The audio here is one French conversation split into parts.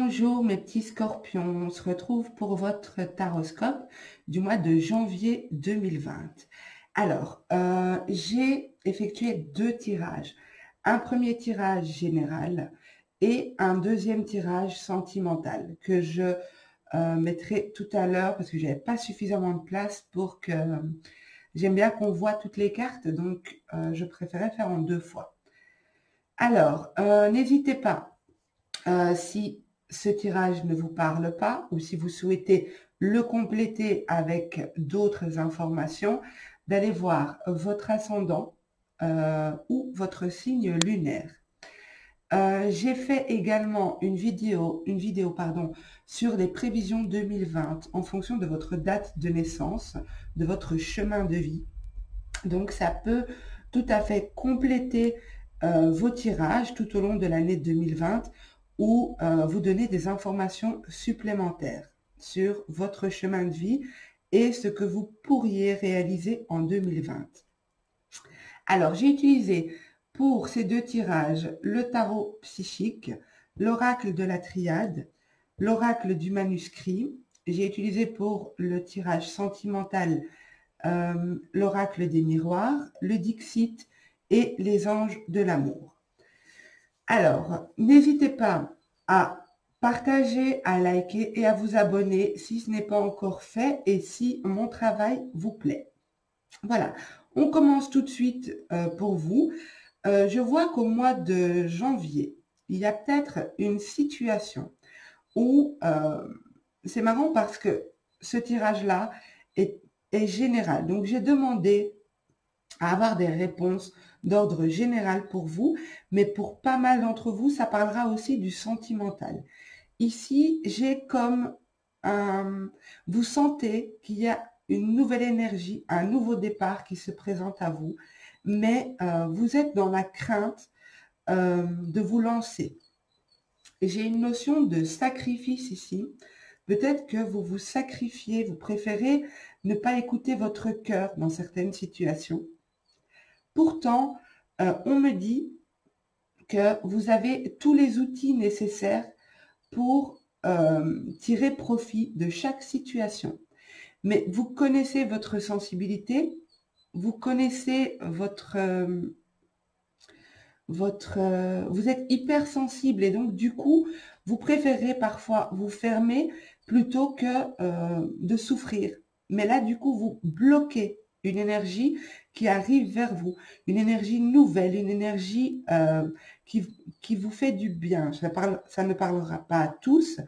Bonjour mes petits scorpions, on se retrouve pour votre taroscope du mois de janvier 2020. Alors, j'ai effectué deux tirages. Un premier tirage général et un deuxième tirage sentimental que je mettrai tout à l'heure parce que j'avais pas suffisamment de place pour que... J'aime bien qu'on voit toutes les cartes, donc je préférais faire en deux fois. Alors, n'hésitez pas. Si ce tirage ne vous parle pas ou si vous souhaitez le compléter avec d'autres informations, d'aller voir votre ascendant ou votre signe lunaire. J'ai fait également une vidéo sur les prévisions 2020 en fonction de votre date de naissance, de votre chemin de vie. Donc ça peut tout à fait compléter vos tirages tout au long de l'année 2020 ou vous donner des informations supplémentaires sur votre chemin de vie et ce que vous pourriez réaliser en 2020. Alors, j'ai utilisé pour ces deux tirages le tarot psychique, l'oracle de la triade, l'oracle du manuscrit. J'ai utilisé pour le tirage sentimental l'oracle des miroirs, le Dixit et les anges de l'amour. Alors, n'hésitez pas à partager, à liker et à vous abonner si ce n'est pas encore fait et si mon travail vous plaît. Voilà, on commence tout de suite pour vous. Je vois qu'au mois de janvier, il y a peut-être une situation où c'est marrant parce que ce tirage-là est général. Donc, j'ai demandé à avoir des réponses d'ordre général pour vous, mais pour pas mal d'entre vous, ça parlera aussi du sentimental. Ici, j'ai comme vous sentez qu'il y a une nouvelle énergie, un nouveau départ qui se présente à vous, mais vous êtes dans la crainte de vous lancer. J'ai une notion de sacrifice ici. Peut-être que vous vous sacrifiez, vous préférez ne pas écouter votre cœur dans certaines situations. Pourtant, on me dit que vous avez tous les outils nécessaires pour tirer profit de chaque situation. Mais vous connaissez votre sensibilité, vous connaissez vous êtes hypersensible et donc du coup, vous préférez parfois vous fermer plutôt que de souffrir. Mais là, du coup, vous bloquez une énergie qui arrive vers vous, une énergie nouvelle, une énergie qui vous fait du bien. Ça ne parlera pas à tous,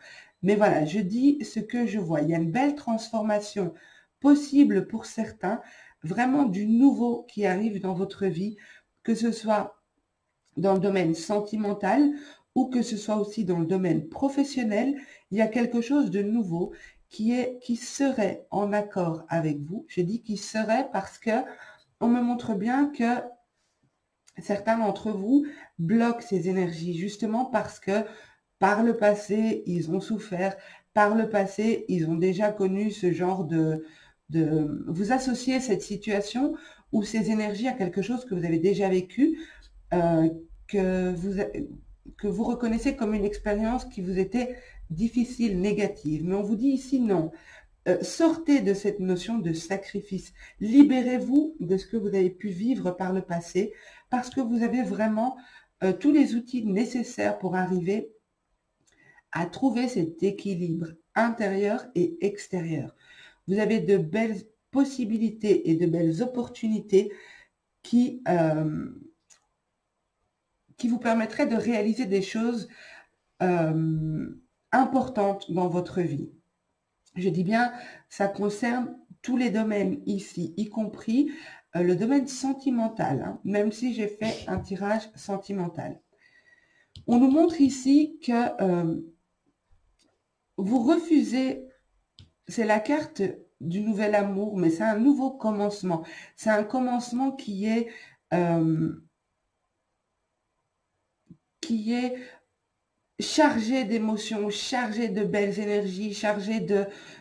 mais voilà, je dis ce que je vois. Il y a une belle transformation possible pour certains, vraiment du nouveau qui arrive dans votre vie, que ce soit dans le domaine sentimental ou que ce soit aussi dans le domaine professionnel, il y a quelque chose de nouveau qui serait en accord avec vous. Je dis qui serait parce que on me montre bien que certains d'entre vous bloquent ces énergies justement parce que par le passé, ils ont souffert, par le passé, ils ont déjà connu ce genre vous associez cette situation ou ces énergies à quelque chose que vous avez déjà vécu, que vous reconnaissez comme une expérience qui vous était difficile, négative. Mais on vous dit ici non. Sortez de cette notion de sacrifice. Libérez-vous de ce que vous avez pu vivre par le passé parce que vous avez vraiment tous les outils nécessaires pour arriver à trouver cet équilibre intérieur et extérieur. Vous avez de belles possibilités et de belles opportunités qui vous permettraient de réaliser des choses importantes dans votre vie. Je dis bien, ça concerne tous les domaines ici, y compris le domaine sentimental, hein, même si j'ai fait un tirage sentimental. On nous montre ici que vous refusez, c'est la carte du nouvel amour, mais c'est un nouveau commencement. C'est un commencement qui est chargé d'émotions, chargé de belles énergies, chargé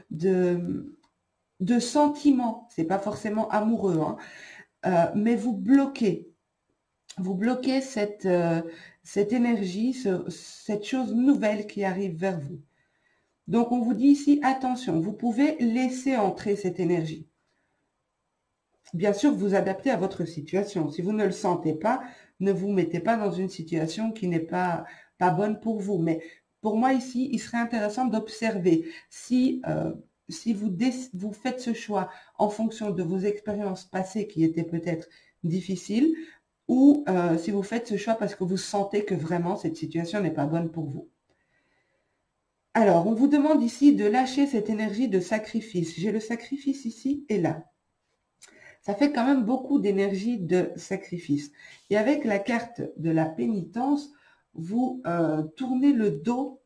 de sentiments. C'est pas forcément amoureux, hein, mais vous bloquez cette cette énergie, cette chose nouvelle qui arrive vers vous. Donc, on vous dit ici, attention, vous pouvez laisser entrer cette énergie. Bien sûr, vous adaptez à votre situation. Si vous ne le sentez pas, ne vous mettez pas dans une situation qui n'est pas bonne pour vous. Mais pour moi ici, il serait intéressant d'observer si vous faites ce choix en fonction de vos expériences passées qui étaient peut-être difficiles, ou si vous faites ce choix parce que vous sentez que vraiment cette situation n'est pas bonne pour vous. Alors, on vous demande ici de lâcher cette énergie de sacrifice. J'ai le sacrifice ici et là. Ça fait quand même beaucoup d'énergie de sacrifice. Et avec la carte de la pénitence, vous tournez le dos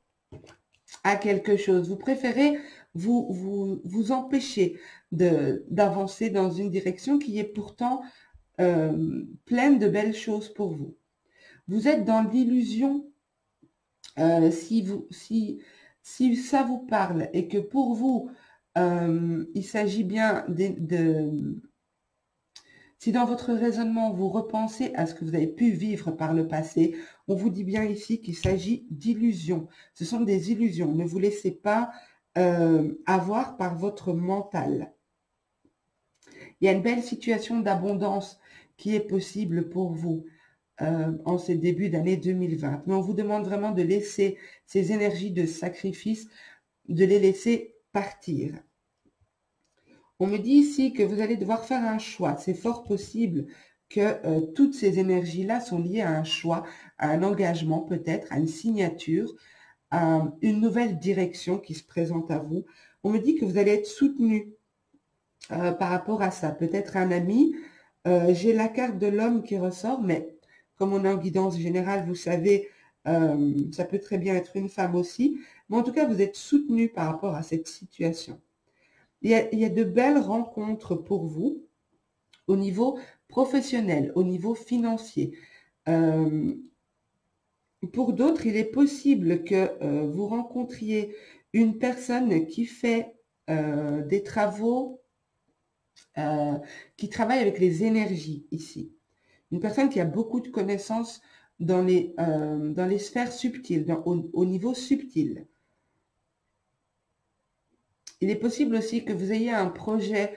à quelque chose. Vous préférez vous empêcher d'avancer dans une direction qui est pourtant pleine de belles choses pour vous. Vous êtes dans l'illusion, si ça vous parle et que pour vous, il s'agit bien si dans votre raisonnement, vous repensez à ce que vous avez pu vivre par le passé, on vous dit bien ici qu'il s'agit d'illusions. Ce sont des illusions. Ne vous laissez pas avoir par votre mental. Il y a une belle situation d'abondance qui est possible pour vous en ce début d'année 2020. Mais on vous demande vraiment de laisser ces énergies de sacrifice, de les laisser partir. On me dit ici que vous allez devoir faire un choix. C'est fort possible que toutes ces énergies-là sont liées à un choix, à un engagement peut-être, à une signature, à une nouvelle direction qui se présente à vous. On me dit que vous allez être soutenu par rapport à ça. Peut-être un ami. J'ai la carte de l'homme qui ressort, mais comme on est en guidance générale, vous savez, ça peut très bien être une femme aussi. Mais en tout cas, vous êtes soutenu par rapport à cette situation. Il y a de belles rencontres pour vous au niveau professionnel, au niveau financier. Pour d'autres, il est possible que vous rencontriez une personne qui fait des travaux, qui travaille avec les énergies ici. Une personne qui a beaucoup de connaissances dans les sphères subtiles, au niveau subtil. Il est possible aussi que vous ayez un projet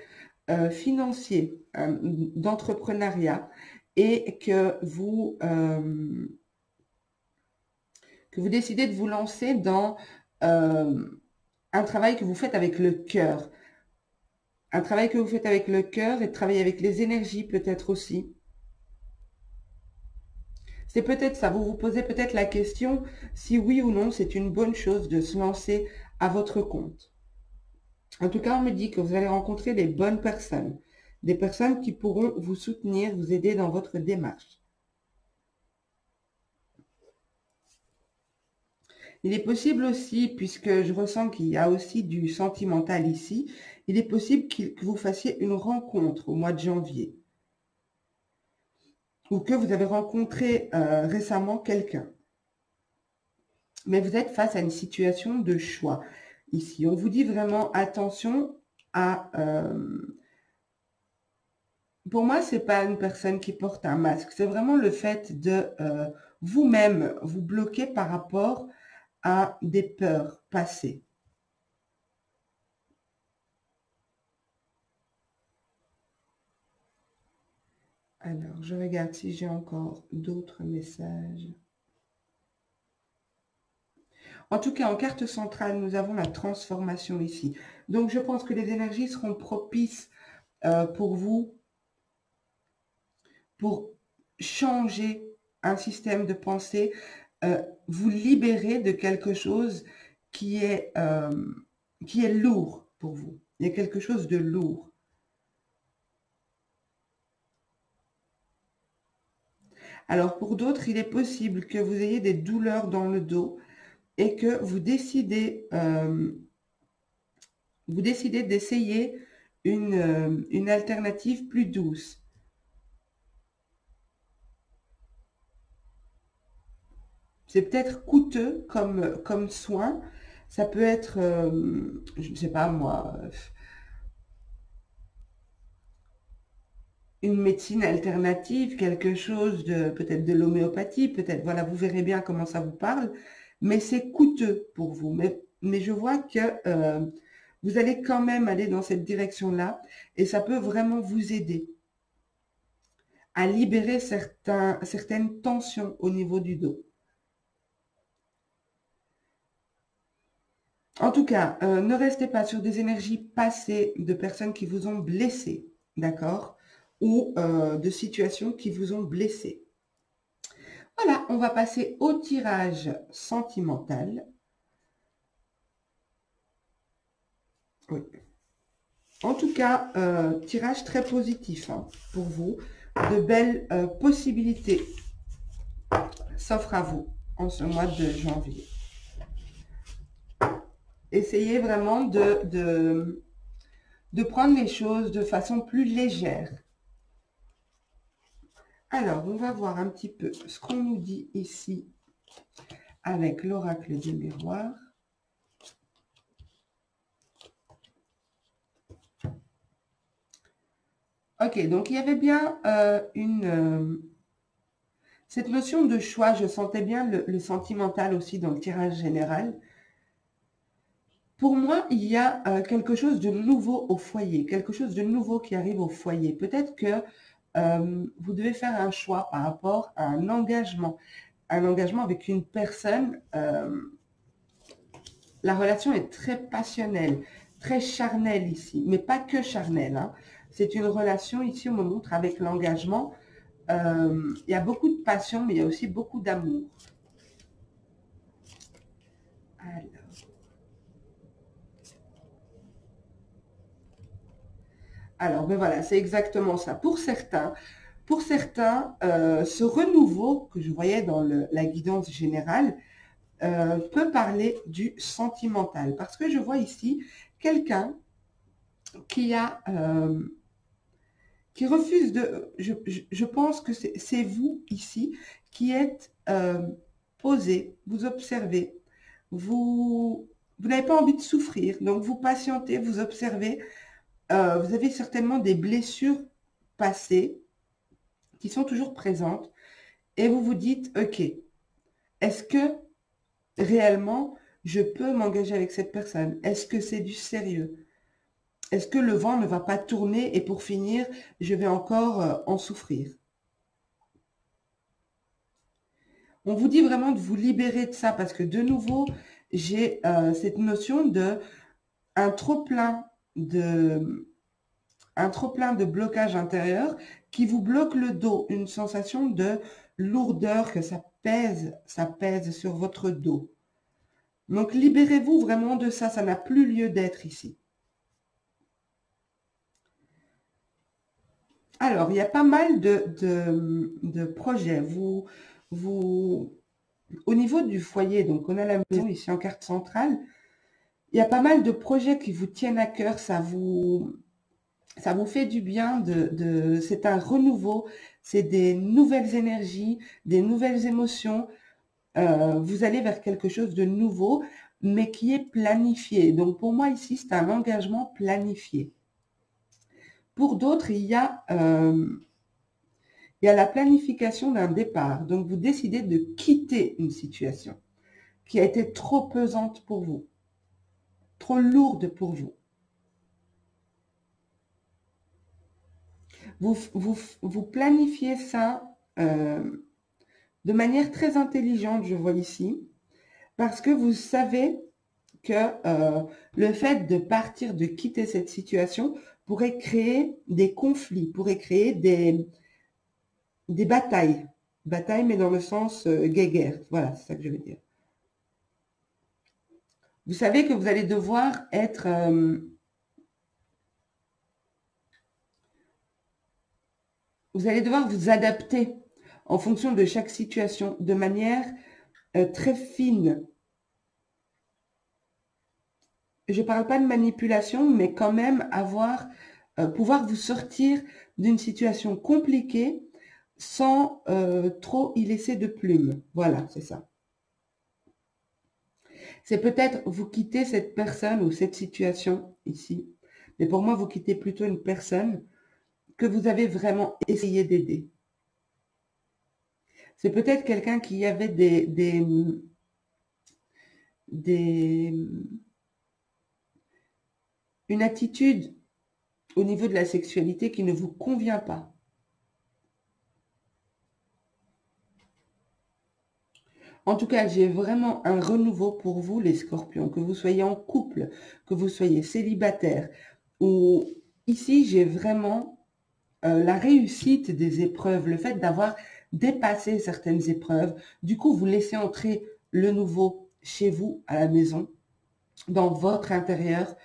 financier, d'entrepreneuriat, et que vous décidez de vous lancer dans un travail que vous faites avec le cœur. Un travail que vous faites avec le cœur et de travailler avec les énergies peut-être aussi. C'est peut-être ça. Vous vous posez peut-être la question si oui ou non c'est une bonne chose de se lancer à votre compte. En tout cas, on me dit que vous allez rencontrer les bonnes personnes, des personnes qui pourront vous soutenir, vous aider dans votre démarche. Il est possible aussi, puisque je ressens qu'il y a aussi du sentimental ici, il est possible que vous fassiez une rencontre au mois de janvier. Ou que vous avez rencontré récemment quelqu'un. Mais vous êtes face à une situation de choix. Ici, on vous dit vraiment attention à... pour moi, ce n'est pas une personne qui porte un masque. C'est vraiment le fait de vous-même vous bloquer par rapport à des peurs passées. Alors, je regarde si j'ai encore d'autres messages. En tout cas, en carte centrale, nous avons la transformation ici. Donc, je pense que les énergies seront propices pour vous, pour changer un système de pensée, vous libérer de quelque chose qui est lourd pour vous. Il y a quelque chose de lourd. Alors, pour d'autres, il est possible que vous ayez des douleurs dans le dos et que vous décidez d'essayer une alternative plus douce. C'est peut-être coûteux comme soin. Ça peut être, je ne sais pas moi, une médecine alternative, quelque chose de peut-être de l'homéopathie, peut-être, voilà, vous verrez bien comment ça vous parle, mais c'est coûteux pour vous. Mais je vois que vous allez quand même aller dans cette direction-là et ça peut vraiment vous aider à libérer certaines tensions au niveau du dos. En tout cas, ne restez pas sur des énergies passées de personnes qui vous ont blessé, d'accord? Ou de situations qui vous ont blessé. Voilà, on va passer au tirage sentimental. Oui. En tout cas, tirage très positif hein, pour vous. De belles possibilités s'offrent à vous en ce mois de janvier. Essayez vraiment de prendre les choses de façon plus légère. Alors, on va voir un petit peu ce qu'on nous dit ici avec l'oracle du miroir. Ok, donc il y avait bien cette notion de choix. Je sentais bien le sentimental aussi dans le tirage général. Pour moi, il y a quelque chose de nouveau au foyer, quelque chose de nouveau qui arrive au foyer. Peut-être que vous devez faire un choix par rapport à un engagement avec une personne. La relation est très passionnelle, très charnelle ici, mais pas que charnelle. Hein. C'est une relation ici, on me montre avec l'engagement. Il y a beaucoup de passion, mais il y a aussi beaucoup d'amour. Alors, ben voilà, c'est exactement ça. Pour certains, ce renouveau que je voyais dans la guidance générale peut parler du sentimental. Parce que je vois ici quelqu'un qui refuse de... Je pense que c'est vous ici qui êtes posé, vous observez, vous n'avez pas envie de souffrir, donc vous patientez, vous observez. Vous avez certainement des blessures passées qui sont toujours présentes et vous vous dites, ok, est-ce que réellement je peux m'engager avec cette personne? Est-ce que c'est du sérieux? Est-ce que le vent ne va pas tourner et pour finir, je vais encore en souffrir? On vous dit vraiment de vous libérer de ça parce que de nouveau, j'ai cette notion de un trop-plein de blocage intérieur qui vous bloque le dos, une sensation de lourdeur, que ça pèse sur votre dos. Donc libérez-vous vraiment de ça, ça n'a plus lieu d'être ici. Alors, il y a pas mal de projets. Au niveau du foyer, donc on a la maison ici en carte centrale, il y a pas mal de projets qui vous tiennent à cœur, ça vous fait du bien, c'est un renouveau, c'est des nouvelles énergies, des nouvelles émotions. Vous allez vers quelque chose de nouveau, mais qui est planifié. Donc pour moi ici, c'est un engagement planifié. Pour d'autres, il y a la planification d'un départ. Donc vous décidez de quitter une situation qui a été trop pesante pour vous, trop lourde pour vous. Vous planifiez ça de manière très intelligente, je vois ici, parce que vous savez que le fait de partir, de quitter cette situation pourrait créer des conflits, pourrait créer des batailles. Batailles, mais dans le sens guéguerre. Voilà, c'est ça que je veux dire. Vous savez que vous allez devoir être... vous allez devoir vous adapter en fonction de chaque situation de manière très fine. Je ne parle pas de manipulation, mais quand même pouvoir vous sortir d'une situation compliquée sans trop y laisser de plumes. Voilà, c'est ça. C'est peut-être vous quittez cette personne ou cette situation ici. Mais pour moi, vous quittez plutôt une personne que vous avez vraiment essayé d'aider. C'est peut-être quelqu'un qui avait une attitude au niveau de la sexualité qui ne vous convient pas. En tout cas, j'ai vraiment un renouveau pour vous, les scorpions, que vous soyez en couple, que vous soyez célibataire, ou ici, j'ai vraiment la réussite des épreuves, le fait d'avoir dépassé certaines épreuves. Du coup, vous laissez entrer le nouveau chez vous, à la maison, dans votre intérieur.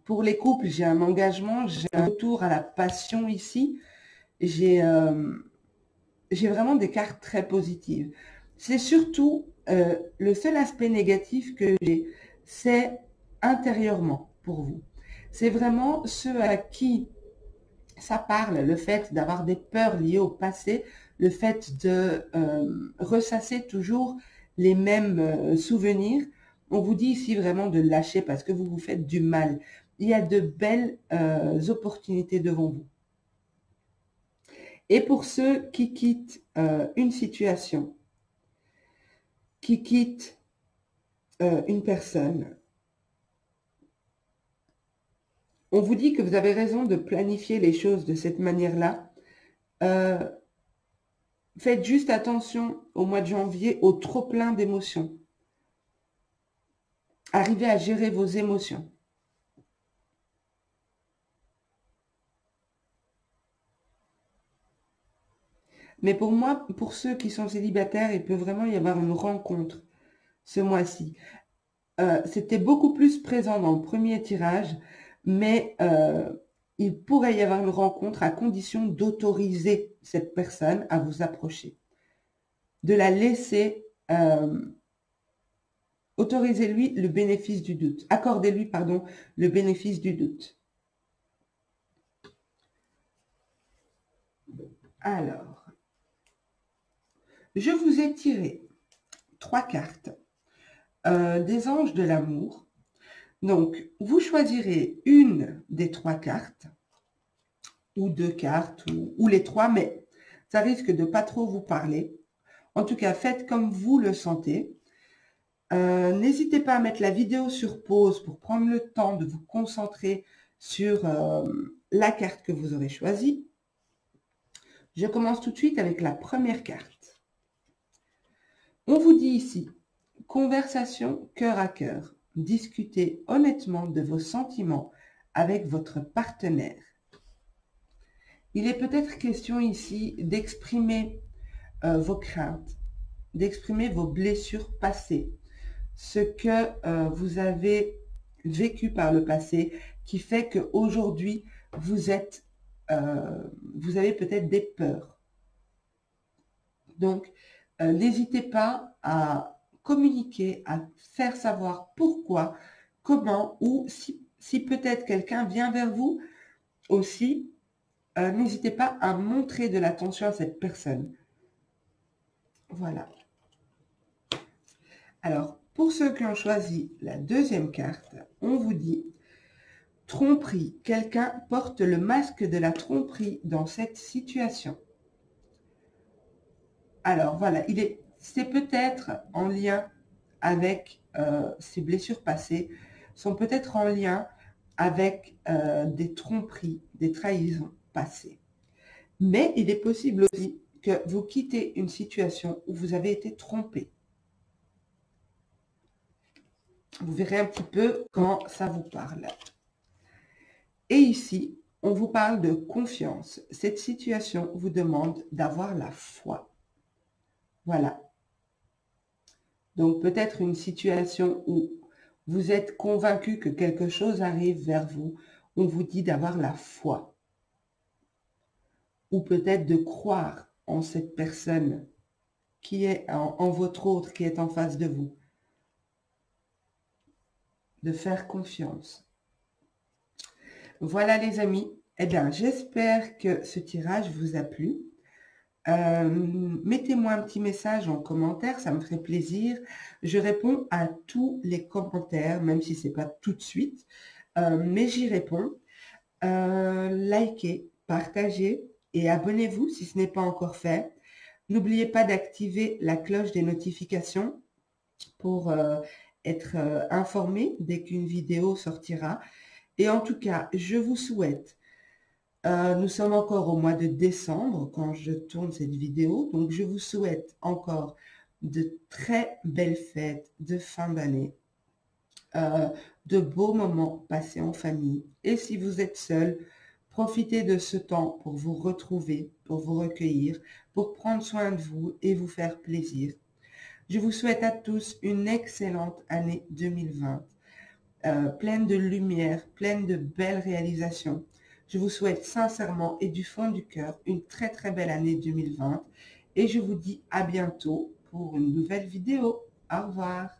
Pour les couples, j'ai un engagement, j'ai un retour à la passion ici. J'ai vraiment des cartes très positives. C'est surtout le seul aspect négatif que j'ai, c'est intérieurement pour vous. C'est vraiment ceux à qui ça parle, le fait d'avoir des peurs liées au passé, le fait de ressasser toujours les mêmes souvenirs. On vous dit ici vraiment de lâcher parce que vous vous faites du mal. Il y a de belles opportunités devant vous. Et pour ceux qui quittent une situation, qui quittent une personne, on vous dit que vous avez raison de planifier les choses de cette manière-là. Faites juste attention au mois de janvier au trop-plein d'émotions. Arrivez à gérer vos émotions. Mais pour moi, pour ceux qui sont célibataires, il peut vraiment y avoir une rencontre ce mois-ci. C'était beaucoup plus présent dans le premier tirage, mais il pourrait y avoir une rencontre à condition d'autoriser cette personne à vous approcher. De la laisser, autorisez-lui le bénéfice du doute. Accordez-lui, pardon, le bénéfice du doute. Alors, je vous ai tiré 3 cartes des anges de l'amour. Donc, vous choisirez une des 3 cartes, ou 2 cartes, ou les 3, mais ça risque de pas trop vous parler. En tout cas, faites comme vous le sentez. N'hésitez pas à mettre la vidéo sur pause pour prendre le temps de vous concentrer sur la carte que vous aurez choisie. Je commence tout de suite avec la première carte. On vous dit ici, conversation cœur à cœur. Discutez honnêtement de vos sentiments avec votre partenaire. Il est peut-être question ici d'exprimer vos craintes, d'exprimer vos blessures passées, ce que vous avez vécu par le passé qui fait qu'aujourd'hui, vous avez peut-être des peurs. Donc, n'hésitez pas à communiquer, à faire savoir pourquoi, comment, ou si peut-être quelqu'un vient vers vous aussi, n'hésitez pas à montrer de l'attention à cette personne. Voilà. Alors, pour ceux qui ont choisi la deuxième carte, on vous dit tromperie. Quelqu'un porte le masque de la tromperie dans cette situation. Alors, voilà, c'est peut-être en lien avec ces blessures passées, sont peut-être en lien avec des tromperies, des trahisons passées. Mais il est possible aussi que vous quittez une situation où vous avez été trompé. Vous verrez un petit peu quand ça vous parle. Et ici, on vous parle de confiance. Cette situation vous demande d'avoir la foi. Voilà. Donc peut-être une situation où vous êtes convaincu que quelque chose arrive vers vous. On vous dit d'avoir la foi. Ou peut-être de croire en cette personne qui est en votre autre, qui est en face de vous. De faire confiance. Voilà les amis, eh bien j'espère que ce tirage vous a plu. Mettez-moi un petit message en commentaire, ça me ferait plaisir. Je réponds à tous les commentaires, même si ce n'est pas tout de suite. mais j'y réponds. Likez, partagez et abonnez-vous si ce n'est pas encore fait. N'oubliez pas d'activer la cloche des notifications pour être informé dès qu'une vidéo sortira. Et en tout cas, je vous souhaite, nous sommes encore au mois de décembre quand je tourne cette vidéo, donc je vous souhaite encore de très belles fêtes de fin d'année, de beaux moments passés en famille. Et si vous êtes seul, profitez de ce temps pour vous retrouver, pour vous recueillir, pour prendre soin de vous et vous faire plaisir. Je vous souhaite à tous une excellente année 2020, pleine de lumière, pleine de belles réalisations. Je vous souhaite sincèrement et du fond du cœur une très très belle année 2020 et je vous dis à bientôt pour une nouvelle vidéo. Au revoir.